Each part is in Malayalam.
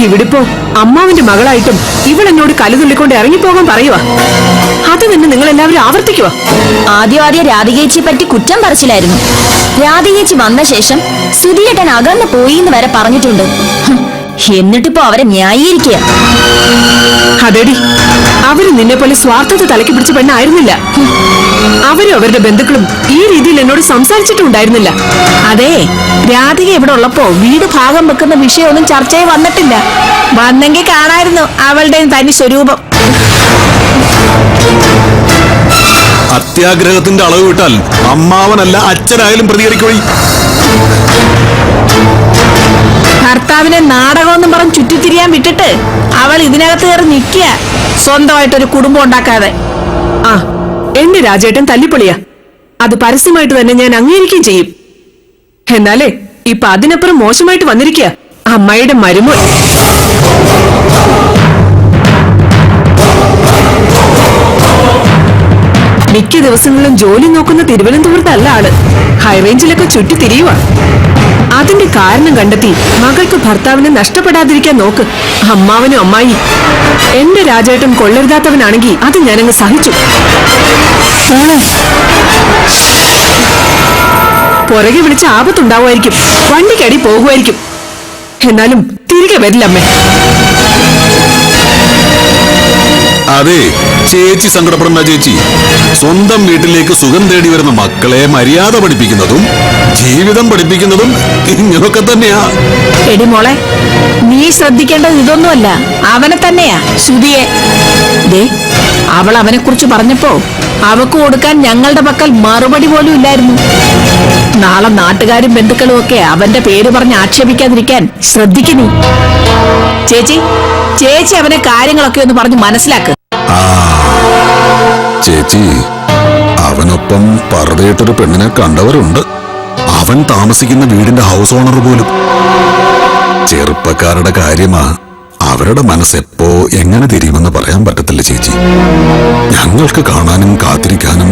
ഇവിടിപ്പോ അമ്മാവിന്റെ മകളായിട്ടും ഇവളെന്നോട് കലുതുള്ളിക്കൊണ്ട് ഇറങ്ങിപ്പോകാൻ പറയുവാ. അത് തന്നെ നിങ്ങൾ എല്ലാവരും ആവർത്തിക്കുവാ. ആദ്യം രാധികേച്ചിയെ പറ്റി കുറ്റം പറച്ചിലായിരുന്നു. രാധികേച്ചി വന്ന ശേഷം സുധിയേട്ടൻ അകന്നു പോയി എന്ന് വരെ പറഞ്ഞിട്ടുണ്ട്. എന്നിട്ടിപ്പോ അവരെ ന്യായീകരിക്കുക. അതെടി, അവര് നിന്നെ പോലെ സ്വാർത്ഥത തലയ്ക്ക് പിടിച്ച പെണ്ണായിരുന്നില്ല. അവരും അവരുടെ ബന്ധുക്കളും ഈ രീതിയിൽ എന്നോട് സംസാരിച്ചിട്ടുണ്ടായിരുന്നില്ല. അതെ, രാധിക ഇവിടെ ഉള്ളപ്പോ വീട് ഭാഗം വെക്കുന്ന വിഷയമൊന്നും ചർച്ചയിൽ വന്നിട്ടില്ല. വന്നെങ്കിൽ കാണായിരുന്നു അവളുടെ തനി സ്വരൂപം. അത്യാഗ്രഹത്തിന്റെ അളവ് വിട്ടാൽ അമ്മാവനല്ല അച്ഛനായാലും പ്രതികരിക്കുവഴി. ഭർത്താവിനെ നാടകമെന്നും പറഞ്ഞ് ചുറ്റിത്തിരിയാൻ വിട്ടിട്ട് അവൾ ഇതിനകത്ത് കയറി നിൽക്കുക, സ്വന്തമായിട്ടൊരു കുടുംബം ഉണ്ടാക്കാതെ. ആ, എന്റെ രാജേട്ടൻ തല്ലിപ്പൊളിയാ. അത് പരസ്യമായിട്ട് തന്നെ ഞാൻ അംഗീകരിക്കുകയും ചെയ്യും. എന്നാലേ ഇപ്പൊ അതിനപ്പുറം മോശമായിട്ട് വന്നിരിക്കുക അമ്മായിയുടെ മരുമോൻ. മിക്ക ദിവസങ്ങളിലും ജോലി നോക്കുന്ന തിരുവനന്തപുരത്തല്ല ആള്, ഹൈറേഞ്ചിലൊക്കെ ചുറ്റിത്തിരിയുക. അതിന്റെ കാരണം കണ്ടെത്തി മകൾക്ക് ഭർത്താവിനെ നഷ്ടപ്പെടാതിരിക്കാൻ നോക്ക് അമ്മാവനും അമ്മായി. എന്റെ രാജേട്ടൻ കൊള്ളരുതാത്തവനാണെങ്കിൽ അത് ഞാനങ്ങ് സഹിച്ചു. പുറകെ വിളിച്ച ആപത്തുണ്ടാവുമായിരിക്കും, വണ്ടിക്കടി പോകുമായിരിക്കും, എന്നാലും തിരികെ വരില്ലമ്മേ. അതെ, ചേച്ചി സങ്കടപ്പെടണ്ട ചേച്ചി. സ്വന്തം വീട്ടിലേക്ക് സുഖം തേടി വരുന്ന മക്കളെ മര്യാദ പഠിപ്പിക്കുന്നതും ജീവിതം പഠിപ്പിക്കുന്നതും ഇങ്ങനൊക്കെ തന്നെയാ. എടി മോളെ, നീ ശ്രദ്ധിക്കേണ്ടത് ഇതൊന്നുമല്ല, അവനെ തന്നെയാ, സുധിയെ. ദേ, അവൾ അവനെ കുറിച്ച് പറഞ്ഞപ്പോ അവക്ക് കൊടുക്കാൻ ഞങ്ങളുടെ പക്കൽ മറുപടി പോലും ഇല്ലായിരുന്നു. നാളെ നാട്ടുകാരും ബന്ധുക്കളും ഒക്കെ അവന്റെ പേര് പറഞ്ഞ് ആക്ഷേപിക്കാതിരിക്കാൻ ശ്രദ്ധിക്കുന്നു. ചേച്ചി ചേച്ചി അവനെ കാര്യങ്ങളൊക്കെ ഒന്ന് പറഞ്ഞ് മനസ്സിലാക്ക്. ചേച്ചി, അവനൊപ്പം പറതയിട്ടൊരു പെണ്ണിനെ കണ്ടവരുണ്ട്. അവൻ താമസിക്കുന്ന വീടിന്റെ ഹൗസ് ഓണർ പോലും. ചെറുപ്പക്കാരുടെ കാര്യമാ, അവരുടെ മനസ്സെപ്പോ എങ്ങനെ തിരിയുമെന്ന് പറയാൻ പറ്റത്തില്ല ചേച്ചി. ഞങ്ങൾക്ക് കാണാനും കാത്തിരിക്കാനും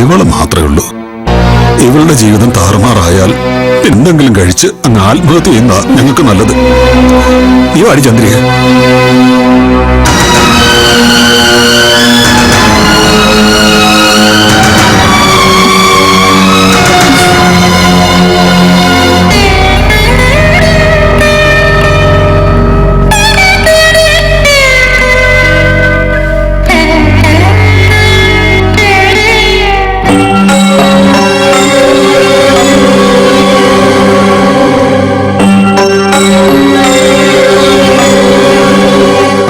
ഇവള് മാത്രമേ ഉള്ളൂ. ഇവളുടെ ജീവിതം താറുമാറായാൽ എന്തെങ്കിലും കഴിച്ച് അങ്ങ് ആത്മഹത്യ ചെയ്യുന്ന ഞങ്ങൾക്ക് നല്ലത്. ഈ വാടി ചന്ദ്രിക.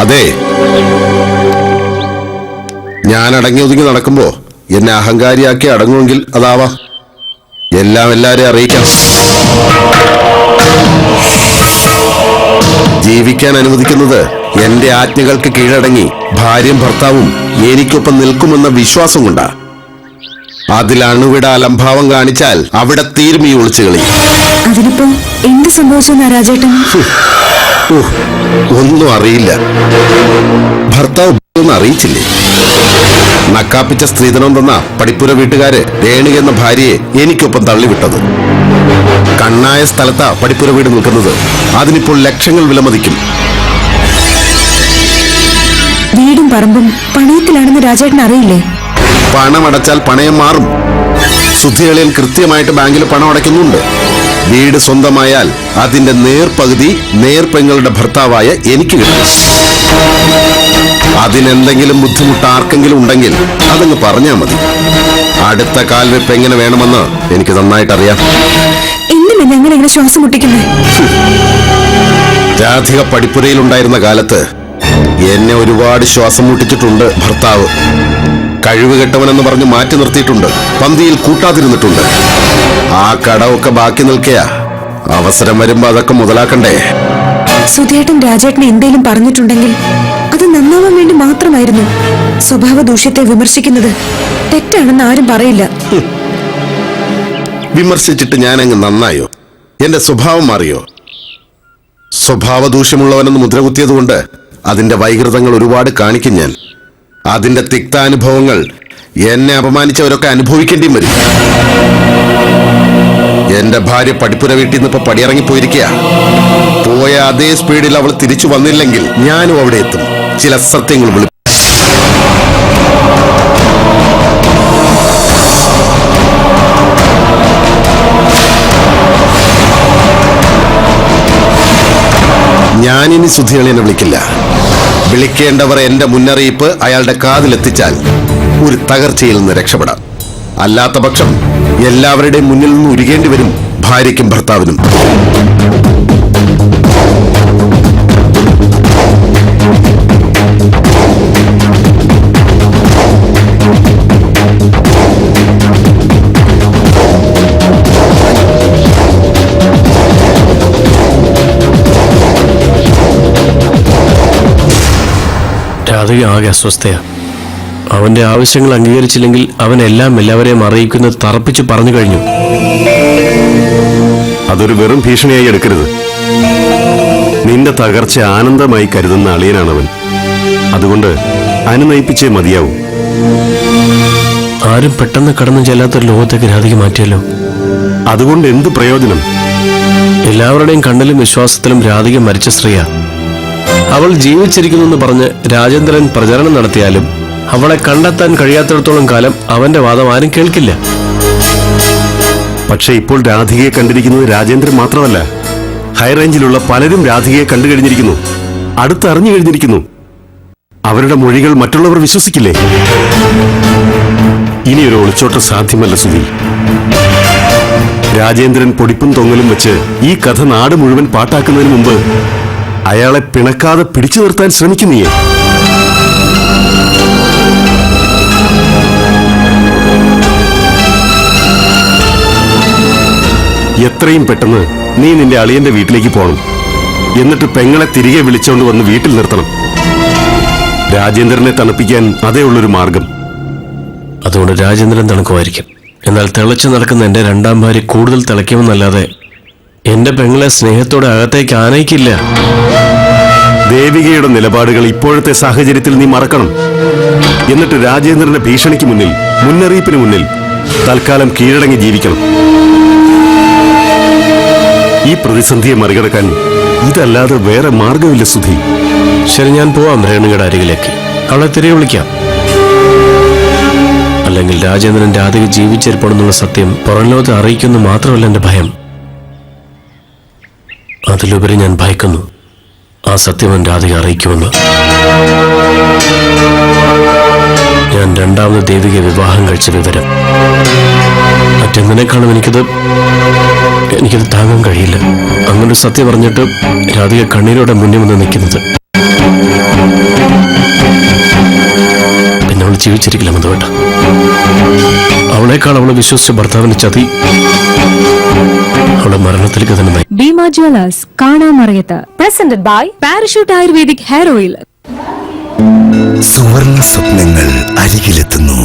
അതെ, ഞാൻ അടങ്ങി ഒതുങ്ങി നടക്കുമ്പോ എന്നെ അഹങ്കാരിയാക്കി അടങ്ങുമെങ്കിൽ അതാവാം. എല്ലാം എല്ലാരെയും അറിയിക്കാം. ജീവിക്കാൻ അനുവദിക്കുന്നത് എന്റെ ആജ്ഞകൾക്ക് കീഴടങ്ങി ഭാര്യയും ഭർത്താവും എനിക്കൊപ്പം നിൽക്കുമെന്ന വിശ്വാസം കൊണ്ടാ. അതിൽ അണുവിട അലംഭാവം കാണിച്ചാൽ അവിടെ തീരും ഈ ഒളിച്ചുകളി. അതിനിപ്പോ എന്ത് സംഭവിച്ചു രാജേട്ടൻ? ഒന്നും അറിയില്ല. ഭർത്താവ് ഒന്നും അറിയിച്ചില്ലേ? നക്കാപ്പിച്ച സ്ത്രീധനം തന്ന പടിപ്പുര വീട്ടുകാര് രേണു എന്ന ഭാര്യയെ എനിക്കൊപ്പം തള്ളിവിട്ടത്. കണ്ണായ സ്ഥലത്താ പടിപ്പുര വീട് നിൽക്കുന്നത്. അതിനിപ്പോൾ ലക്ഷങ്ങൾ വിലമതിക്കും. വീടും പറമ്പും പണയത്തിലാണെന്ന് രാജേട്ടൻ അറിയില്ലേ? പണമടച്ചാൽ പണയം മാറും. സുധികളിൽ കൃത്യമായിട്ട് ബാങ്കിൽ പണം അടയ്ക്കുന്നുണ്ട്. വീട് സ്വന്തമായാൽ അതിന്റെ നേർപകുതി നേർപ്പെങ്ങളുടെ ഭർത്താവായ എനിക്ക് കിട്ടും. അതിനെന്തെങ്കിലും ബുദ്ധിമുട്ട് ആർക്കെങ്കിലും ഉണ്ടെങ്കിൽ അതങ്ങ് പറഞ്ഞാൽ മതി. അടുത്ത കാൽവെപ്പ് എങ്ങനെ വേണമെന്ന് എനിക്ക് നന്നായിട്ടറിയാം. എന്തിനാ ഞങ്ങൾ ഇങ്ങനെ ശ്വാസം മുട്ടിക്കുന്നത്? രാധിക പടിപ്പുരയിലുണ്ടായിരുന്ന കാലത്ത് എന്നെ ഒരുപാട് ശ്വാസം മുട്ടിച്ചിട്ടുണ്ട് ഭർത്താവ്. കഴിവുകെട്ടവനെന്ന് പറഞ്ഞ് മാറ്റി നിർത്തിയിട്ടുണ്ട്, പന്തിയിൽ കൂട്ടാതിരുന്നിട്ടുണ്ട്. ആ കടമൊക്കെ ബാക്കി നിൽക്കയാ. അവസരം വരുമ്പോ അതൊക്കെ മുതലാക്കണ്ടേ? സുധിയേട്ടൻ രാജേട്ടനെ എന്തേലും പറഞ്ഞിട്ടുണ്ടെങ്കിൽ അത് നന്നാവാൻ വേണ്ടി മാത്രമായിരുന്നു. സ്വഭാവ ദൂഷ്യത്തെ വിമർശിക്കുന്നത് തെറ്റാണെന്ന് ആരും പറയില്ല. വിമർശിച്ചിട്ട് ഞാനങ്ങ് നന്നായോ? എന്റെ സ്വഭാവം മാറിയോ? സ്വഭാവ ദൂഷ്യമുള്ളവനെന്ന് മുദ്രകുത്തിയതുകൊണ്ട് അതിന്റെ വൈകൃതങ്ങൾ ഒരുപാട് കാണിക്കും ഞാൻ. അതിന്റെ തിക്താനുഭവങ്ങൾ എന്നെ അപമാനിച്ചവരൊക്കെ അനുഭവിക്കേണ്ടിയും വരും. എന്റെ ഭാര്യ പടിപ്പുര വീട്ടിൽ നിന്ന് ഇപ്പൊ പടിയിറങ്ങി പോയിരിക്കുക. പോയ അതേ സ്പീഡിൽ അവൾ തിരിച്ചു വന്നില്ലെങ്കിൽ ഞാനും അവിടെ എത്തും. ചില സത്യങ്ങൾ വിളി ഞാനിനി സുധികളിനെ വിളിക്കില്ല. വിളിക്കേണ്ടവർ എന്റെ മുന്നറിയിപ്പ് അയാളുടെ കാതിലെത്തിച്ചാൽ ഒരു തകർച്ചയിൽ നിന്ന് രക്ഷപ്പെടാം. അല്ലാത്ത പക്ഷം എല്ലാവരുടെയും മുന്നിൽ നിന്ന് ഉരുകേണ്ടി വരും ഭാര്യയ്ക്കും ഭർത്താവിനും. രാധിക ആകെ അസ്വസ്ഥയാ. അവന്റെ ആവശ്യങ്ങൾ അംഗീകരിച്ചില്ലെങ്കിൽ അവൻ എല്ലാവരെയും അറിയിക്കുന്നത് തറപ്പിച്ച് പറഞ്ഞു കഴിഞ്ഞു. അതൊരു വെറും ഭീഷണിയായി എടുക്കരുത്. നിന്റെ തകർച്ച ആനന്ദമായി കരുതുന്ന അളിയനാണവൻ. അതുകൊണ്ട് അനുനയിപ്പിച്ചേ മതിയാവൂ. ആരും പെട്ടെന്ന് കടന്നു ചെല്ലാത്തൊരു ലോകത്തേക്ക് രാധിക മാറ്റിയല്ലോ. അതുകൊണ്ട് എന്ത് പ്രയോജനം? എല്ലാവരുടെയും കണ്ണിലും വിശ്വാസത്തിലും രാധിക മരിച്ച സ്ത്രീയാ. അവൾ ജീവിച്ചിരിക്കുന്നെന്ന് പറഞ്ഞ് രാജേന്ദ്രൻ പ്രചരണം നടത്തിയാലും അവളെ കണ്ടെത്താൻ കഴിയാത്തിടത്തോളം കാലം അവന്റെ വാദം ആരും കേൾക്കില്ല. പക്ഷെ ഇപ്പോൾ രാധികയെ കണ്ടിരിക്കുന്നത് രാജേന്ദ്രൻ മാത്രമല്ല. ഹൈറേഞ്ചിലുള്ള പലരും രാധികയെ കണ്ടു കഴിഞ്ഞിരിക്കുന്നു, അടുത്തറിഞ്ഞു കഴിഞ്ഞിരിക്കുന്നു. അവരുടെ മൊഴികൾ മറ്റുള്ളവർ വിശ്വസിക്കില്ലേ? ഇനിയൊരു ഒളിച്ചോട്ടം സാധ്യമല്ല സുധി. രാജേന്ദ്രൻ പൊടിപ്പും തൊങ്ങലും വെച്ച് ഈ കഥ നാട് മുഴുവൻ പാട്ടാക്കുന്നതിന് മുമ്പ് അയാളെ പിണക്കാതെ പിടിച്ചു നിർത്താൻ ശ്രമിക്കുന്നേ. എത്രയും പെട്ടെന്ന് നീ നിന്റെ അളിയന്റെ വീട്ടിലേക്ക് പോകണം. എന്നിട്ട് പെങ്ങളെ തിരികെ വിളിച്ചോണ്ട് വന്ന് വീട്ടിൽ നിർത്തണം. രാജേന്ദ്രനെ തണുപ്പിക്കാൻ അതേ ഉള്ളൊരു മാർഗം. അതുകൊണ്ട് രാജേന്ദ്രൻ തണുക്കുമായിരിക്കും. എന്നാൽ തിളച്ചു നടക്കുന്ന എന്റെ രണ്ടാം ഭാര്യ കൂടുതൽ തിളയ്ക്കുമെന്നല്ലാതെ എന്റെ പെങ്ങളെ സ്നേഹത്തോടെ അകത്തേക്ക് ആനയിക്കില്ല. ദേവികയുടെ നിലപാടുകൾ ഇപ്പോഴത്തെ സാഹചര്യത്തിൽ നീ മറക്കണം. എന്നിട്ട് രാജേന്ദ്രന്റെ ഭീഷണിക്ക് മുന്നിൽ, മുന്നറിയിപ്പിന് മുന്നിൽ തൽക്കാലം കീഴടങ്ങി ജീവിക്കണം. ഈ പ്രതിസന്ധിയെ മറികടക്കാൻ ഇതല്ലാതെ വേറെ മാർഗമില്ല സുധി. ശരി, ഞാൻ പോവാം രേണുകയുടെ അരികിലേക്ക്. അവളെ തിരികെ വിളിക്കാം. അല്ലെങ്കിൽ രാജേന്ദ്രൻ രാധിക ജീവിച്ചിരിപ്പണെന്നുള്ള സത്യം പുറം ലോകത്തെ അറിയിക്കുന്നു മാത്രമല്ല എന്റെ ഭയം. അതിലുപരി ഞാൻ ഭയക്കുന്നു ആ സത്യം രാധിക അറിയിക്കുമെന്ന്. ഞാൻ രണ്ടാമത് ദേവികയെ വിവാഹം കഴിച്ച വിവരം മറ്റെന്തിനേക്കാളും എനിക്കത് താങ്ങാൻ കഴിയില്ല. അങ്ങനൊരു സത്യം പറഞ്ഞിട്ട് രാധിക കണ്ണീരോടെ മുന്നിൽ വന്ന് നിൽക്കുന്നത്. പിന്നെ അവൾ ജീവിച്ചിരിക്കില്ല മധുവേട്ട. അവളെക്കാൾ അവളെ വിശ്വസിച്ച ഭർത്താവിന്റെ ചതി അവളെ മരണത്തിലേക്ക് തന്നെ നയിക്കും. Bhima jewellers Kanamarayathu presented by parachute ayurvedic hair oil. സുവർണ സ്വപ്നങ്ങൾ അരികിലെത്തുന്നു.